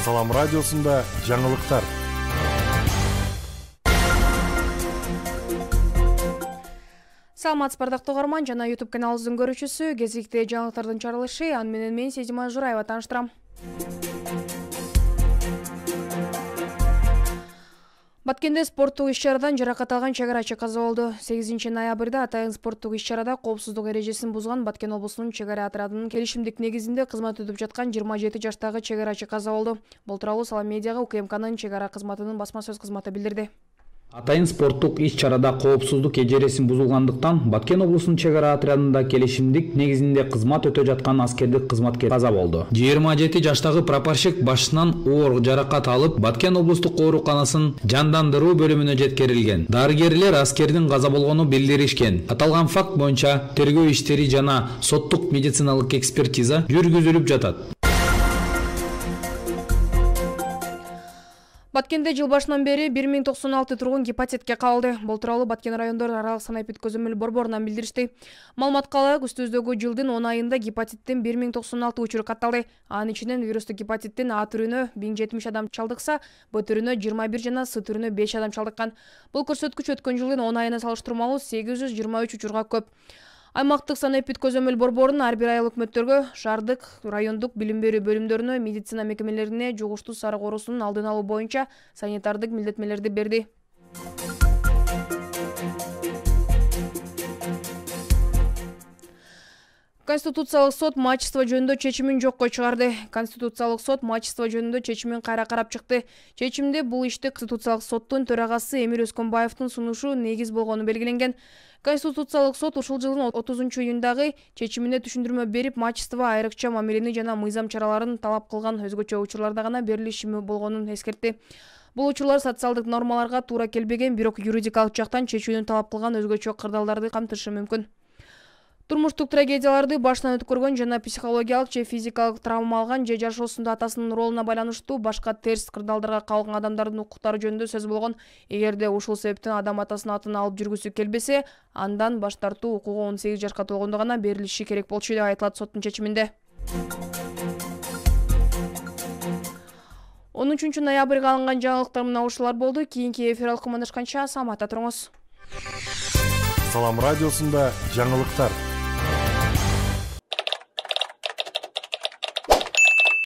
Салам радиосунда жаңылыктар. Саламатсыз бардактуу угарман жана YouTube каналыбыздын көрүүчүсү. Кезекте жаңылыктардын чарылышы. Аны менен мен Сезима Жураева тааныштырам. Баткенде спорттук иш-чарадан жаракат алган чек-арачы каза болду. 8 ноябрда атайын спорттук иш-чарада коопсуздук эрежесин бузган Баткен облусунун чек-ара отрядынын келишимдик негизинде кызмат өтүп жаткан 27 жаштагы чек-арачы каза болду. Бул тууралуу Салам медиага УКМКнын чек-ара кызматынын басма сөз кызматы билдирди. Атайын спорттук иш-чарада коопсуздук эрежесин бузулгандыктан Баткен облусунун чек-ара отрядында келишимдик негизинде кызмат өтө жаткан аскердик кызматкер каза болду. 27 жаштагы прапорщик башынан оор жаракат алып, Баткен облустук ооруканасын жандандыруу бөлүмүнө жеткирилген. Дарыгерлер аскердин каза болгону билдиришкен. Аталган факт боюнча тергөө иштери жана соттук медициналык экспертиза жүргүзүлүп жатат. Баткенде жыл башынан бери 1096 тургун гепатитке кабылды. Бул тууралуу Баткен райондор аралык санап-өткөзүмөл борборунан билдиришти. Маалыматка ылайык, үстүбүздөгү жылдын 10 айында гепатиттин 1096 учуру катталды. Анын ичинен вирустук гепатиттин А түрүнө 1070 адам чалдыкса, Б түрүнө 21 жана С түрүнө 5 адам чалдыккан. Бул көрсөткүч өткөн жылдын 10 айына салыштырмалуу 823 учурга көп. Аймактык санап-өткөзүмөл борборунун ар бир айыл өкмөттөргө, шаардык, райондук билим берүү бөлүмдөрүнө, медицина мекемелерине жугуштуу сарык оорусунун алдын алуу боюнча санитардык милдеттемелерди берди. Конституциялык сот мачество жөнүндө чечимин жокко чыгарды. Конституциялык сот мачество жөнүндө чечимин кайра карап чыкты. Чечимде бул ишти Конституциялык соттун төрагасы Эмир Өскөнбаевдин сунушу негиз болгону белгиленген. Конституциялык сот ушул жылдын 30 июндагы чечимине түшүндүрмө берип, мачество айрыкча мамилени жана мыйзам чараларын талап кылган өзгөчө учурларда гана берилиши болгонун эскертти. Бул учурлар социалдык нормаларга туура келбеген, бирок юридикалык жактан чечүүнү талап кылган өзгөчө кырдаалдарды камтышы мүмкүн. Турмуштук трагедияларды башынан өткөргөн жана психологиялык же физикалык травма алган же жашоосунда атасынын ролуна байланыштуу башка терс кырдаалдарга кабылган адамдардын укуктары жөнүндө сөз болгон. Эгерде ушул себептен адам атасынын атын алып жүргүсү келбесе, андан баш тартуу укугу 18 жашка толгондо гана берилиши керек болчу деп айтылат соттун чечиминде. 13 ноябрга алынган жаңылыктар мына ушулар болду. Кийинки эфир алкымындашканча саламатта туруңуз. Салам радиосунда жаңылыктар.